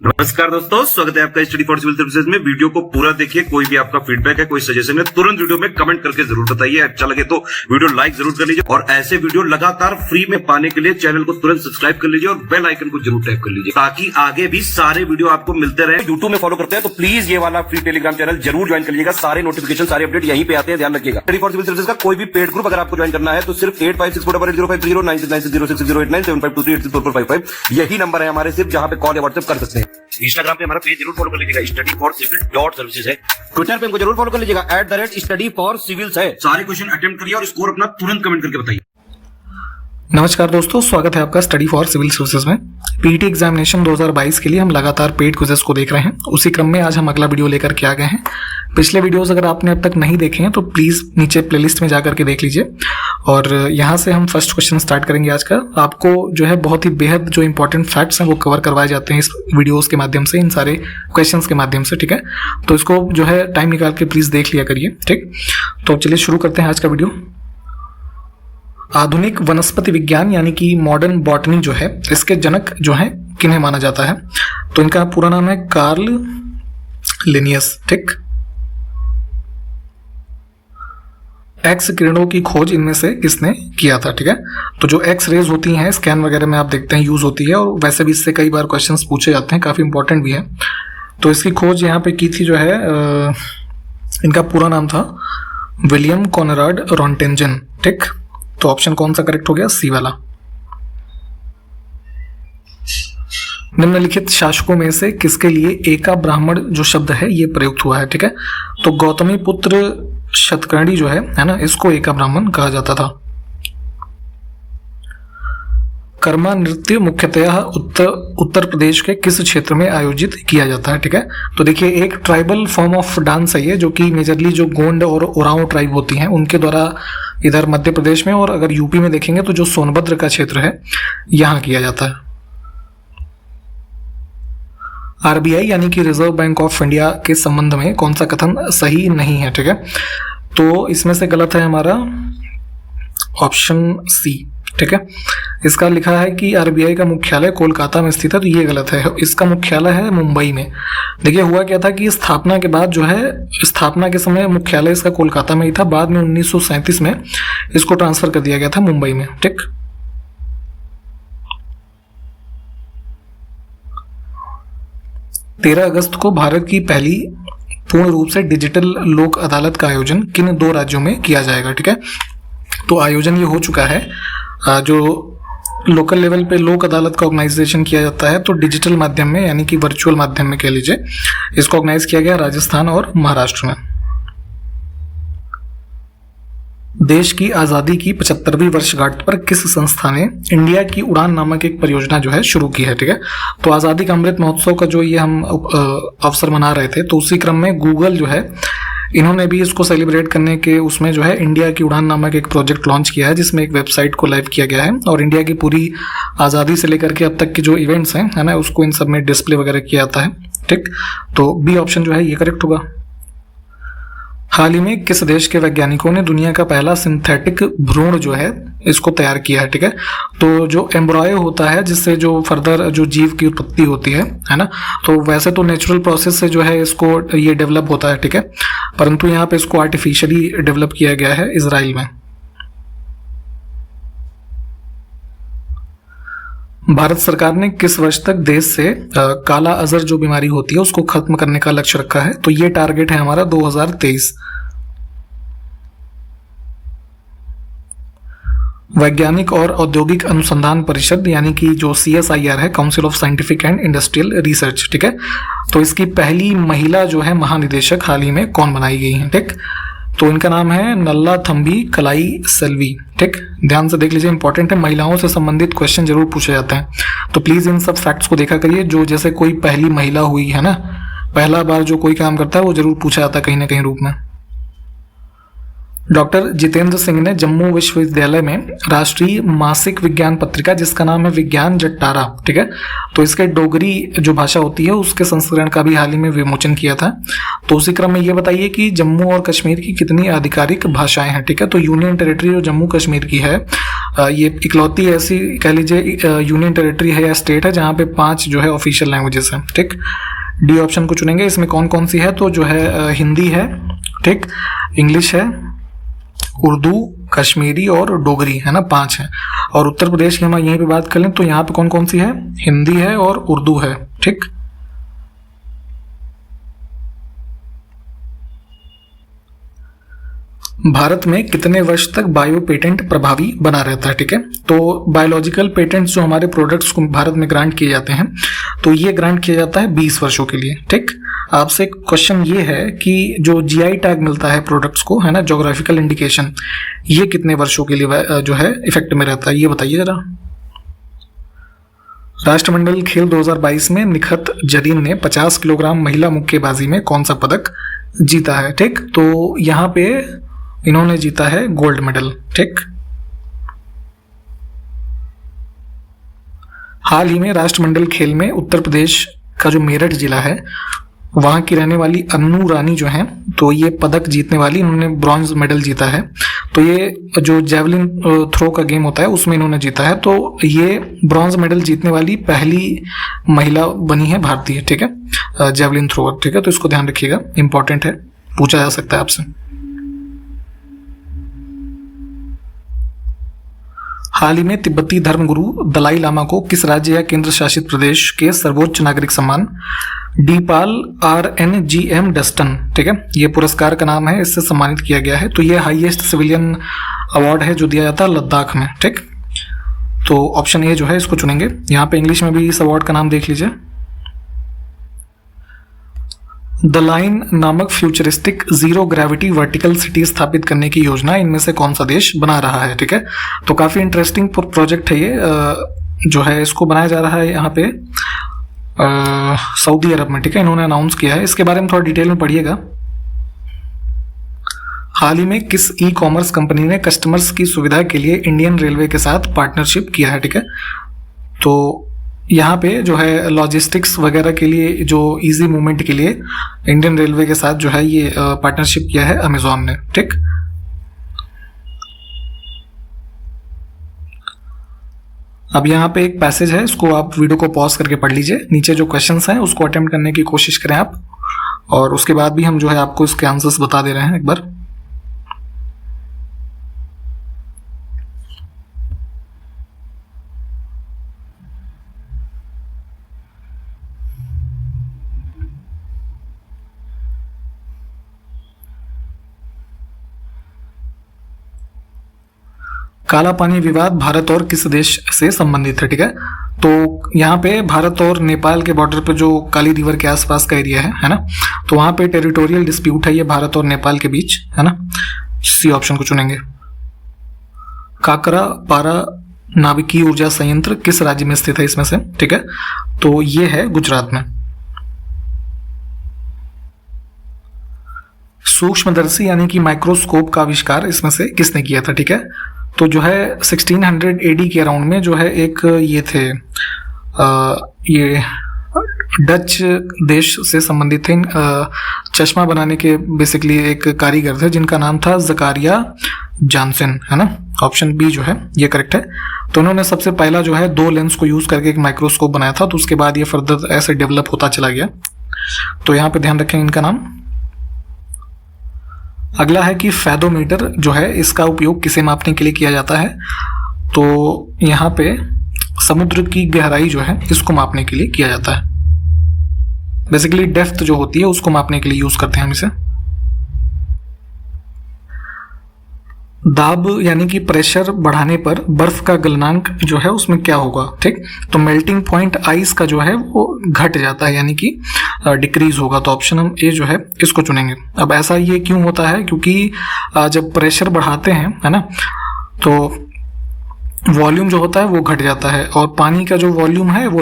नमस्कार दोस्तों, स्वागत है आपका स्टडी फॉर सिविल सर्विसेज में। वीडियो को पूरा देखिए। कोई भी आपका फीडबैक है, कोई सजेशन है, तुरंत वीडियो में कमेंट करके जरूर बताइए। अच्छा लगे तो वीडियो लाइक जरूर कर लीजिए और ऐसे वीडियो लगातार फ्री में पाने के लिए चैनल को तुरंत सब्सक्राइब कर लीजिए और बेल आइकन को जरूर टैप कर लीजिए ताकि आगे भी सारे वीडियो आपको मिलते रहे। यूट्यूब में फॉलो करते हैं तो प्लीज ये वाला फ्री टेलीग्राम चैनल जरूर ज्वाइन कर लीजिएगा। सारे नोटिफिकेशन, सारे अपडेट यहीं पे आते हैं, ध्यान रखिएगा। स्टडी फॉर सिविल सर्विसेज का कोई भी पेड ग्रुप अगर आपको ज्वाइन करना है तो सिर्फ 856480560660897523860455 यही नंबर है हमारे, सिर्फ जहां पे कॉल या व्हाट्सएप कर सकते हैं। इंस्टाग्राम पे हमारा पेज जरूर फॉलो कर लीजिएगा, स्टडी फॉर सिविल .सर्विसेज है। ट्विटर पे हमको जरूर फॉलो कर लीजिएगा, @study for civils है। सारे क्वेश्चन अटेम्प्ट करिए और स्कोर अपना तुरंत कमेंट करके बताइए। नमस्कार दोस्तों, स्वागत है आपका स्टडी फॉर सिविल सर्विसेज में। पीटी एग्जामिनेशन 2022 के लिए हम लगातार पेड क्विजेस को देख रहे हैं। उसी क्रम में आज हम अगला वीडियो लेकर के आ गए हैं। पिछले वीडियोस अगर आपने अब तक नहीं देखे हैं तो प्लीज़ नीचे प्लेलिस्ट में जाकर के देख लीजिए। और यहाँ से हम फर्स्ट क्वेश्चन स्टार्ट करेंगे आज का। आपको जो है बहुत ही बेहद जो इंपॉर्टेंट फैक्ट्स हैं वो कवर करवाए जाते हैं इस वीडियोज़ के माध्यम से, इन सारे क्वेश्चन के माध्यम से, ठीक है। तो इसको जो है टाइम निकाल के प्लीज़ देख लिया करिए, ठीक। तो चलिए शुरू करते हैं आज का वीडियो। आधुनिक वनस्पति विज्ञान यानी कि मॉडर्न बॉटनी जो है, इसके जनक जो है किन्हें माना जाता है? तो इनका पूरा नाम है कार्ल लिनियस, ठीक। एक्स किरणों की खोज इनमें से किसने किया था, ठीक है। तो जो एक्स रेज होती हैं स्कैन वगैरह में आप देखते हैं यूज होती है, और वैसे भी इससे कई बार क्वेश्चंस पूछे जाते हैं, काफी इंपॉर्टेंट भी है। तो इसकी खोज यहाँ पे की थी जो है, इनका पूरा नाम था विलियम कॉनराड रॉन्टेंजन, ठीक। तो ऑप्शन कौन सा करेक्ट हो गया? सी वाला। निम्नलिखित शासकों में से किसके लिए एका ब्राह्मण जो शब्द है ये प्रयुक्त हुआ है, ठीक है। तो गौतमी पुत्र शतकर्णी जो है ना, इसको एका ब्राह्मण कहा जाता था। कर्मा नृत्य मुख्यतः उत्तर प्रदेश के किस क्षेत्र में आयोजित किया जाता है, ठीक है। तो देखिए, एक ट्राइबल फॉर्म ऑफ डांस है ये, जो कि मेजरली जो गोंड और ओरांव ट्राइब होती हैं उनके द्वारा इधर मध्य प्रदेश में, और अगर यूपी में देखेंगे तो जो सोनभद्र का क्षेत्र है यहां किया जाता है। आरबीआई यानी कि रिजर्व बैंक ऑफ इंडिया के संबंध में कौन सा कथन सही नहीं है, ठीक है। तो इसमें से गलत है हमारा ऑप्शन सी, ठीक है। इसका लिखा है कि आरबीआई का मुख्यालय कोलकाता में स्थित है, तो ये गलत है। इसका मुख्यालय है मुंबई में। देखिए, हुआ क्या था कि स्थापना के बाद जो है, स्थापना के समय मुख्यालय इसका कोलकाता में ही था। बाद में 1937 में इसको ट्रांसफर कर दिया गया था मुंबई में, ठीक। तेरह अगस्त को भारत की पहली पूर्ण रूप से डिजिटल लोक अदालत का आयोजन किन दो राज्यों में किया जाएगा, ठीक है। तो आयोजन ये हो चुका है। जो लोकल लेवल पे लोक अदालत का ऑर्गेनाइजेशन किया जाता है, तो डिजिटल माध्यम में यानी कि वर्चुअल माध्यम में कह लीजिए, इसको ऑर्गेनाइज किया गया राजस्थान और महाराष्ट्र में। देश की आज़ादी की 75वीं वर्षगांठ पर किस संस्था ने इंडिया की उड़ान नामक एक परियोजना जो है शुरू की है, ठीक है। तो आज़ादी का अमृत महोत्सव का जो ये हम अवसर मना रहे थे, तो उसी क्रम में गूगल जो है, इन्होंने भी इसको सेलिब्रेट करने के उसमें जो है इंडिया की उड़ान नामक एक प्रोजेक्ट लॉन्च किया है, जिसमें एक वेबसाइट को लाइव किया गया है और इंडिया की पूरी आज़ादी से लेकर के अब तक के जो इवेंट्स हैं, है ना, उसको इन सब में डिस्प्ले वगैरह किया जाता है, ठीक। तो बी ऑप्शन जो है ये करेक्ट होगा। हाल ही में किस देश के वैज्ञानिकों ने दुनिया का पहला सिंथेटिक भ्रूण जो है इसको तैयार किया है, ठीक है। तो जो एम्ब्रॉयो होता है, जिससे जो फर्दर जो जीव की उत्पत्ति होती है ना, तो वैसे तो नेचुरल प्रोसेस से जो है इसको ये डेवलप होता है, ठीक है, परंतु यहाँ पे इसको आर्टिफिशियली डेवलप किया गया है इजराइल में। भारत सरकार ने किस वर्ष तक देश से काला अजर जो बीमारी होती है उसको खत्म करने का लक्ष्य रखा है? तो ये टारगेट है हमारा 2023। वैज्ञानिक और औद्योगिक अनुसंधान परिषद यानी कि जो CSIR है, council of scientific and industrial research, ठीक है। तो इसकी पहली महिला जो है महानिदेशक हाल ही में कौन बनाई गई है, ठीक। तो इनका नाम है नल्ला थम्बी कलाई सेल्वी, ठीक। ध्यान से देख लीजिए, इंपॉर्टेंट है, महिलाओं से संबंधित क्वेश्चन जरूर पूछे जाते हैं, तो प्लीज इन सब फैक्ट्स को देखा करिए। जो जैसे कोई पहली महिला हुई है ना, पहला बार जो कोई काम करता है वो जरूर पूछा जाता है कहीं ना कहीं रूप में। डॉक्टर जितेंद्र सिंह ने जम्मू विश्वविद्यालय में राष्ट्रीय मासिक विज्ञान पत्रिका जिसका नाम है विज्ञान जट्टारा, ठीक है, तो इसके डोगरी जो भाषा होती है उसके संस्करण का भी हाल ही में विमोचन किया था। तो उसी क्रम में ये बताइए कि जम्मू और कश्मीर की कितनी आधिकारिक भाषाएं हैं, ठीक है। तो यूनियन टेरिटरी जो जम्मू कश्मीर की है ये इकलौती ऐसी कह लीजिए यूनियन टेरिटरी है या स्टेट है जहाँ पे 5 जो है ऑफिशियल लैंग्वेजेस हैं, ठीक। डी ऑप्शन को चुनेंगे। इसमें कौन कौन सी है, तो जो है हिंदी है, ठीक, इंग्लिश है, उर्दू, कश्मीरी और डोगरी, है ना, 5 है। और उत्तर प्रदेश की हम यहीं पे बात कर लें तो यहाँ पे कौन कौन सी है, हिंदी है और उर्दू है, ठीक। भारत में कितने वर्ष तक बायो पेटेंट प्रभावी बना रहता है, ठीक है। तो बायोलॉजिकल पेटेंट्स जो हमारे प्रोडक्ट्स को भारत में ग्रांट किए जाते हैं तो ये ग्रांट किया जाता है 20 वर्षों के लिए, ठीक। आपसे क्वेश्चन ये है कि जो जीआई टैग मिलता है प्रोडक्ट्स को, है ना, ज्योग्राफिकल इंडिकेशन, ये कितने वर्षों के लिए जो है इफेक्ट में रहता है, ये बताइए जरा। राष्ट्रमंडल खेल 2022 में निखत जरीन ने 50 किलोग्राम महिला मुक्केबाजी में कौन सा पदक जीता है, ठीक। तो यहाँ पे इन्होंने जीता है गोल्ड मेडल, ठीक। हाल ही में राष्ट्रमंडल खेल में उत्तर प्रदेश का जो मेरठ जिला है वहां की रहने वाली अन्नू रानी जो है तो ये पदक जीतने वाली, इन्होंने ब्रॉन्ज मेडल जीता है। तो ये जो जेवलिन थ्रो का गेम होता है उसमें इन्होंने जीता है। तो ये ब्रॉन्ज मेडल जीतने वाली पहली महिला बनी है भारतीय, ठीक है, जेवलिन थ्रोअर, ठीक है। तो इसको ध्यान रखिएगा, इंपॉर्टेंट है, पूछा जा सकता है आपसे। हाल ही में तिब्बती धर्मगुरु दलाई लामा को किस राज्य या केंद्र शासित प्रदेश के सर्वोच्च नागरिक सम्मान डीपाल RNGM डस्टन, ठीक है, ये पुरस्कार का नाम है, इससे सम्मानित किया गया है। तो ये हाईएस्ट सिविलियन अवार्ड है जो दिया जाता है लद्दाख में, ठीक। तो ऑप्शन ए जो है इसको चुनेंगे। यहाँ पे इंग्लिश में भी इस अवार्ड का नाम देख लीजिए। द लाइन नामक futuristic zero gravity vertical city स्थापित करने की योजना इनमें से कौन सा देश बना रहा है, ठीक है। तो काफी इंटरेस्टिंग प्रोजेक्ट है ये जो है, इसको बनाया जा रहा है यहाँ पे सऊदी अरब में, ठीक है, इन्होंने अनाउंस किया है। इसके बारे में थोड़ा डिटेल में पढ़िएगा। हाल ही में किस ई कॉमर्स कंपनी ने कस्टमर्स की सुविधा के लिए इंडियन रेलवे के साथ पार्टनरशिप किया है, ठीक है। तो यहाँ पे जो है लॉजिस्टिक्स वगैरह के लिए, जो इजी मूवमेंट के लिए इंडियन रेलवे के साथ जो है ये पार्टनरशिप किया है अमेजॉन ने, ठीक। अब यहाँ पे एक पैसेज है, इसको आप वीडियो को पॉज करके पढ़ लीजिए। नीचे जो क्वेश्चंस हैं उसको अटेम्प्ट करने की कोशिश करें आप, और उसके बाद भी हम जो है आपको इसके आंसर्स बता दे रहे हैं एक बार। काला पानी विवाद भारत और किस देश से संबंधित है, ठीक है। तो यहाँ पे भारत और नेपाल के बॉर्डर पे जो काली रिवर के आसपास का एरिया है ना, तो वहाँ पे टेरिटोरियल डिस्प्यूट है ये भारत और नेपाल के बीच, है ना। सी ऑप्शन को चुनेंगे। काकरा पारा नाभिकीय ऊर्जा संयंत्र किस राज्य में स्थित है इसमें से, ठीक है। तो ये है गुजरात में। सूक्ष्मदर्शी यानी कि माइक्रोस्कोप का आविष्कार इसमें से किसने किया था, ठीक है। तो जो है 1600 AD के अराउंड में जो है एक ये थे ये डच देश से संबंधित थे, चश्मा बनाने के बेसिकली एक कारीगर थे जिनका नाम था जकारिया जानसन, है ना। ऑप्शन बी जो है ये करेक्ट है। तो उन्होंने सबसे पहला जो है 2 लेंस को यूज करके एक माइक्रोस्कोप बनाया था, तो उसके बाद ये फर्दर ऐसे डेवलप होता चला गया। तो यहाँ पे ध्यान रखें इनका नाम। अगला है कि फैदोमीटर जो है इसका उपयोग किसे मापने के लिए किया जाता है। तो यहाँ पे समुद्र की गहराई जो है इसको मापने के लिए किया जाता है। बेसिकली डेप्थ जो होती है उसको मापने के लिए यूज करते हैं हम इसे। दाब यानी कि प्रेशर बढ़ाने पर बर्फ का गलनांक जो है उसमें क्या होगा, ठीक। तो मेल्टिंग पॉइंट आइस का जो है वो घट जाता है यानी कि डिक्रीज होगा। तो ऑप्शन हम ए जो है इसको चुनेंगे। अब ऐसा ये क्यों होता है, क्योंकि जब प्रेशर बढ़ाते हैं, है ना, तो वॉल्यूम जो होता है वो घट जाता है और पानी का जो वॉल्यूम है वो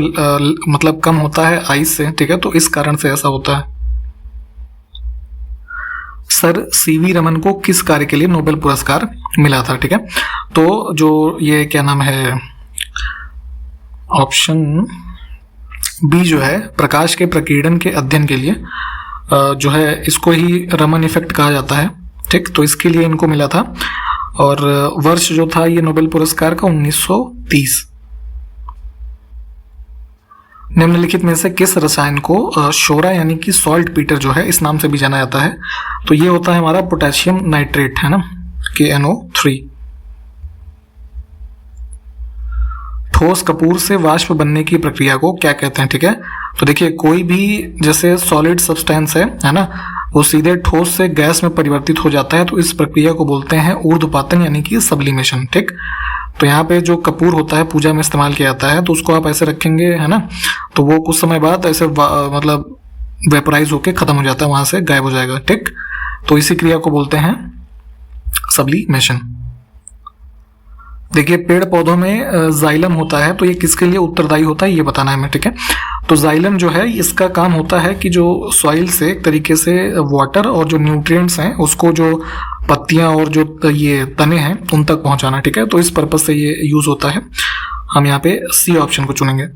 मतलब कम होता है आइस से, ठीक है। तो इस कारण से ऐसा होता है। सर सीवी रमन को किस कार्य के लिए नोबेल पुरस्कार मिला था? ठीक है, तो जो ये क्या नाम है, ऑप्शन बी जो है प्रकाश के प्रकीर्णन के अध्ययन के लिए जो है इसको ही रमन इफेक्ट कहा जाता है। ठीक, तो इसके लिए इनको मिला था और वर्ष जो था ये नोबेल पुरस्कार का 1930। निम्नलिखित में से किस रसायन को शोरा यानी कि सॉल्ट पीटर जो है इस नाम से भी जाना जाता है? तो ये होता है हमारा पोटेशियम नाइट्रेट, है ना, KNO3। ठोस कपूर से वाष्प बनने की प्रक्रिया को क्या कहते हैं? ठीक है, तो देखिए कोई भी जैसे सॉलिड सब्सटेंस है ना, वो सीधे ठोस से गैस में परिवर्तित हो जाता है, तो इस प्रक्रिया को बोलते हैं ऊर्ध्वपातन यानी कि सब्लिमेशन। ठीक, तो यहाँ पे जो कपूर होता है पूजा में इस्तेमाल किया जाता है, तो उसको आप ऐसे रखेंगे, है ना, तो वो कुछ समय बाद ऐसे मतलब वेपराइज होके खत्म हो जाता है, वहां से गायब हो जाएगा। ठीक, तो इसी क्रिया को बोलते हैं सब्लिमेशन। देखिए पेड़ पौधों में जाइलम होता है, तो ये किसके लिए उत्तरदायी होता है ये बताना है हमें। ठीक है, तो जाइलम जो है इसका काम होता है कि जो सॉइल से एक तरीके से वाटर और जो न्यूट्रिएंट्स हैं उसको जो पत्तियां और जो ये तने हैं उन तक पहुंचाना। ठीक है, तो इस पर्पज से ये यूज होता है। हम यहाँ पे सी ऑप्शन को चुनेंगे।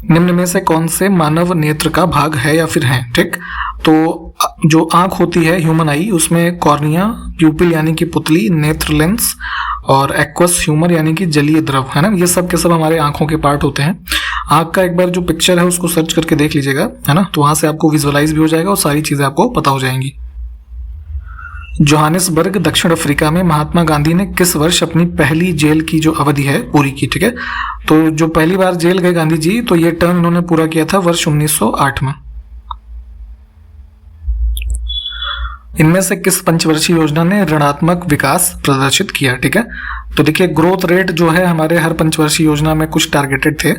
निम्न में से कौन से मानव नेत्र का भाग है या फिर है? ठीक, तो जो आंख होती है ह्यूमन आई, उसमें कॉर्निया, प्यूपिल यानी कि पुतली, नेत्र लेंस और एक्वस ह्यूमर यानी कि जलीय द्रव, है ना, ये सब के सब हमारे आंखों के पार्ट होते हैं। आंख का एक बार जो पिक्चर है उसको सर्च करके देख लीजिएगा, है ना, तो वहां से आपको विजुअलाइज भी हो जाएगा और सारी चीजें आपको पता हो जाएंगी। जोहानिसबर्ग दक्षिण अफ्रीका में महात्मा गांधी ने किस वर्ष अपनी पहली जेल की जो अवधि है पूरी की? ठीक है, तो जो पहली बार जेल गए गांधी जी, तो ये टर्म इन्होंने पूरा किया था वर्ष 1908 में। इनमें से किस पंचवर्षीय योजना ने ऋणात्मक विकास प्रदर्शित किया? ठीक है, तो देखिए ग्रोथ रेट जो है हमारे हर पंचवर्षीय योजना में कुछ टारगेटेड थे,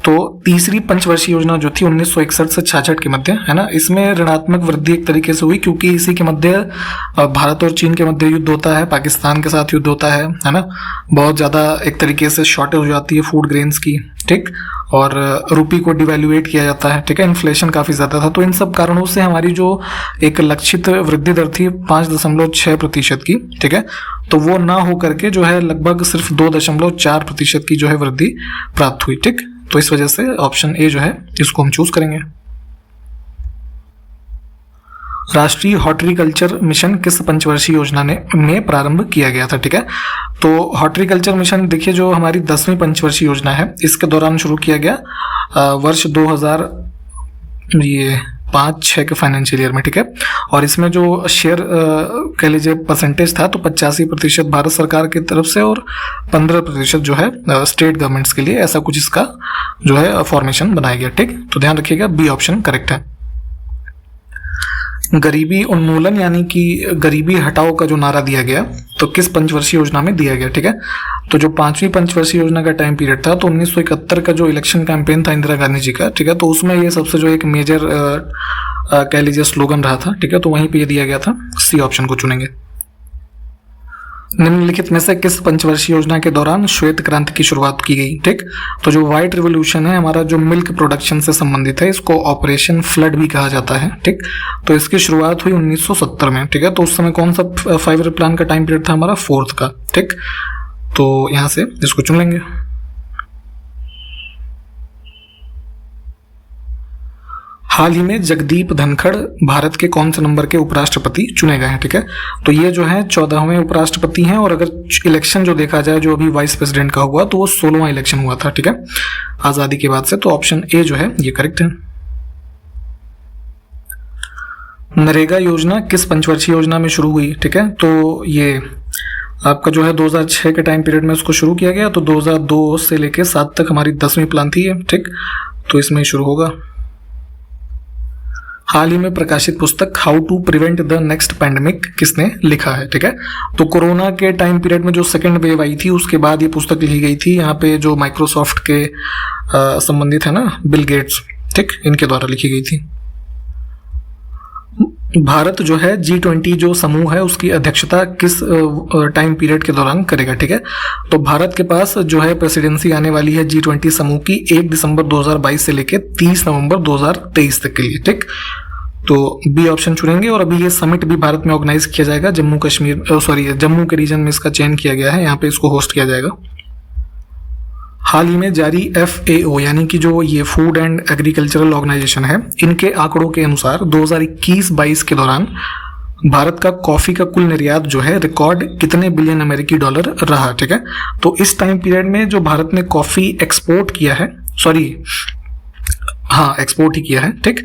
तो तीसरी पंचवर्षीय योजना जो थी 1961 से 66 के मध्य, है ना, इसमें ऋणात्मक वृद्धि एक तरीके से हुई क्योंकि इसी के मध्य भारत और चीन के मध्य युद्ध होता है, पाकिस्तान के साथ युद्ध होता है ना, बहुत ज्यादा एक तरीके से शॉर्टेज हो जाती है फूड ग्रेन्स की। ठीक, और रुपी को डिवैल्यूएट किया जाता है। ठीक है, इन्फ्लेशन काफी ज्यादा था, तो इन सब कारणों से हमारी जो एक लक्षित वृद्धि दर थी 5.6% की, ठीक है, तो वो ना हो करके जो है लगभग सिर्फ 2.4% की जो है वृद्धि प्राप्त हुई। ठीक, तो इस वजह से ऑप्शन ए जो है इसको हम चूज करेंगे। राष्ट्रीय हॉर्टिकल्चर मिशन किस पंचवर्षीय योजना में प्रारंभ किया गया था? ठीक है, तो हॉर्टिकल्चर मिशन देखिए जो हमारी 10वीं पंचवर्षीय योजना है इसके दौरान शुरू किया गया वर्ष 2005-06 के फाइनेंशियल ईयर में। ठीक है, और इसमें जो शेयर कह लीजिए परसेंटेज था तो 85% भारत सरकार की तरफ से और 15% जो है स्टेट गवर्नमेंट्स के लिए, ऐसा कुछ इसका जो है फॉर्मेशन बनाया गया। ठीक, तो ध्यान रखिएगा बी ऑप्शन करेक्ट है। गरीबी उन्मूलन यानी कि गरीबी हटाओ का जो नारा दिया गया तो किस पंचवर्षीय योजना में दिया गया? ठीक है, तो जो 5वीं पंचवर्षीय योजना का टाइम पीरियड था तो 1971 का जो इलेक्शन कैंपेन था इंदिरा गांधी जी का, ठीक है, तो उसमें ये सबसे जो एक मेजर कह लीजिए स्लोगन रहा था। ठीक है, तो वहीं पे ये दिया गया था। सी ऑप्शन को चुनेंगे। निम्नलिखित में से किस पंचवर्षीय योजना के दौरान श्वेत क्रांति की शुरुआत की गई? ठीक, तो जो व्हाइट रिवोल्यूशन है हमारा जो मिल्क प्रोडक्शन से संबंधित है, इसको ऑपरेशन फ्लड भी कहा जाता है। ठीक, तो इसकी शुरुआत हुई 1970 में। ठीक है, तो उस समय कौन सा 5 ईयर प्लान का टाइम पीरियड था? हमारा 4th का। ठीक, तो यहां से इसको चुन लेंगे। हाल ही में जगदीप धनखड़ भारत के कौन से नंबर के उपराष्ट्रपति चुने गए हैं? ठीक है, तो ये जो है 14वें उपराष्ट्रपति हैं और अगर इलेक्शन जो देखा जाए जो अभी वाइस प्रेसिडेंट का हुआ तो वो 16वां इलेक्शन हुआ था। ठीक है, आजादी के बाद से, तो ऑप्शन ए जो है ये करेक्ट है। नरेगा योजना किस पंचवर्षीय योजना में शुरू हुई? ठीक है, तो ये आपका जो है 2006 के टाइम पीरियड में उसको शुरू किया गया, तो 2002 से लेके 7 तक हमारी 10वीं प्लान थी। ठीक, तो इसमें शुरू होगा। हाल ही में प्रकाशित पुस्तक how to prevent the next pandemic किसने लिखा है? ठीक है, तो कोरोना के टाइम पीरियड में जो सेकेंड वेव आई थी उसके बाद ये पुस्तक लिखी गई थी। यहाँ पे जो माइक्रोसॉफ्ट के संबंधित है ना, बिल गेट्स, ठीक, इनके द्वारा लिखी गई थी। भारत जो है G20 जो समूह है उसकी अध्यक्षता किस टाइम पीरियड के दौरान करेगा? ठीक है, तो भारत के पास जो है प्रेसिडेंसी आने वाली है G20 समूह की 1 दिसंबर 2022 से लेकर 30 नवंबर 2023 तक के लिए। ठीक, तो बी ऑप्शन चुनेंगे। और अभी ये समिट भी भारत में ऑर्गेनाइज किया जाएगा, जम्मू के रीजन में इसका चयन किया गया है, यहाँ पे इसको होस्ट किया जाएगा। हाल ही में जारी FAO यानी कि जो ये फूड एंड एग्रीकल्चरल ऑर्गेनाइजेशन है, इनके आंकड़ों के अनुसार 2021-22 के दौरान भारत का कॉफी का कुल निर्यात जो है रिकॉर्ड कितने बिलियन अमेरिकी डॉलर रहा, ठीक है। तो इस टाइम पीरियड में जो भारत ने कॉफी एक्सपोर्ट किया है, एक्सपोर्ट ही किया है, ठीक।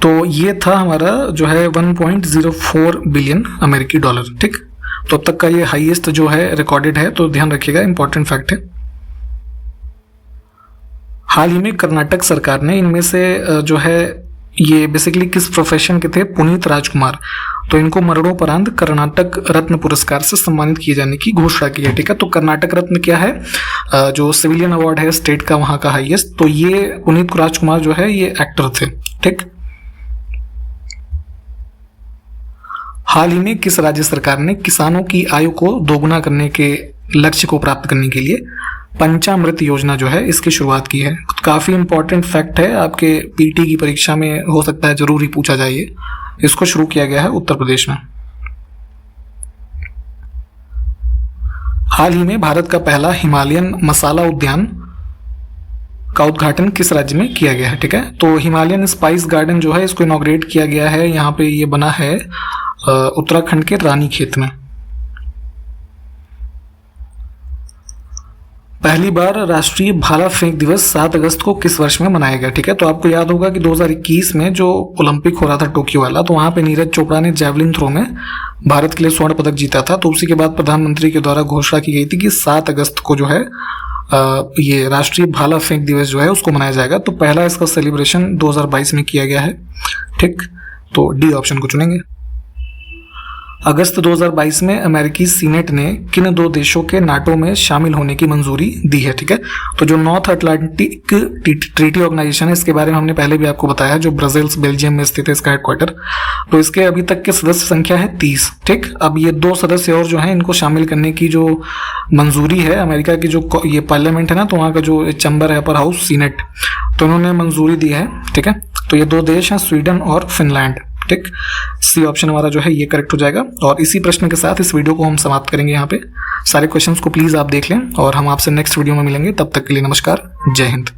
तो ये था हमारा जो है 1.04 बिलियन अमेरिकी डॉलर, ठीक। तो अब तक का ये हाईएस्ट जो है रिकॉर्डेड है, तो ध्यान रखिएगा, इंपॉर्टेंट फैक्ट है। हाल ही में कर्नाटक सरकार ने इनमें से जो है ये बेसिकली किस प्रोफेशन के थे, पुनीत राजकुमार, तो इनको मरणोपरांत कर्नाटक रत्न पुरस्कार से सम्मानित किए जाने की घोषणा की है, ठीक है। तो कर्नाटक रत्न क्या है, जो सिविलियन अवार्ड है स्टेट का, वहां का हाईएस्ट। तो ये पुनीत राजकुमार जो है ये एक्टर थे, ठीक। हाल ही में किस राज्य सरकार ने किसानों की आयु को दोगुना करने के लक्ष्य को प्राप्त करने के लिए पंचामृत योजना जो है इसकी शुरुआत की है। काफी इंपॉर्टेंट फैक्ट है, आपके पीटी की परीक्षा में हो सकता है जरूर ही पूछा जाए। इसको शुरू किया गया है उत्तर प्रदेश में। हाल ही में भारत का पहला हिमालयन मसाला उद्यान का उद्घाटन किस राज्य में किया गया है, ठीक है। तो हिमालयन स्पाइस गार्डन जो है इसको इनॉग्रेट किया गया है, यहाँ पे ये बना है उत्तराखंड के रानीखेत में। पहली बार राष्ट्रीय भाला फेंक दिवस 7 अगस्त को किस वर्ष में मनाया गया, ठीक है। तो आपको याद होगा कि 2021 में जो ओलंपिक हो रहा था टोक्यो वाला, तो वहां पे नीरज चोपड़ा ने जैवलिन थ्रो में भारत के लिए स्वर्ण पदक जीता था। तो उसी के बाद प्रधानमंत्री के द्वारा घोषणा की गई थी कि 7 अगस्त को जो है ये राष्ट्रीय भाला फेंक दिवस जो है उसको मनाया जाएगा। तो पहला इसका सेलिब्रेशन 2022 में किया गया है, ठीक। तो डी ऑप्शन को चुनेंगे। अगस्त 2022 में अमेरिकी सीनेट ने किन 2 देशों के नाटो में शामिल होने की मंजूरी दी है, ठीक है। तो जो नॉर्थ अटलांटिक ट्रीटी ऑर्गेनाइजेशन है, इसके बारे में हमने पहले भी आपको बताया, जो ब्रसेल्स बेल्जियम में स्थित है इसका हेडक्वार्टर। तो इसके अभी तक के सदस्य संख्या है 30, ठीक। अब ये 2 सदस्य और जो है इनको शामिल करने की जो मंजूरी है, अमेरिका की जो ये पार्लियामेंट है ना, तो वहाँ का जो चैम्बर है, अपर हाउस, सीनेट, तो उन्होंने मंजूरी दी है, ठीक है। तो ये 2 देश हैं, स्वीडन और फिनलैंड, ठीक। सी ऑप्शन हमारा जो है ये करेक्ट हो जाएगा। और इसी प्रश्न के साथ इस वीडियो को हम समाप्त करेंगे। यहाँ पे सारे क्वेश्चंस को प्लीज आप देख लें और हम आपसे नेक्स्ट वीडियो में मिलेंगे। तब तक के लिए नमस्कार, जय हिंद।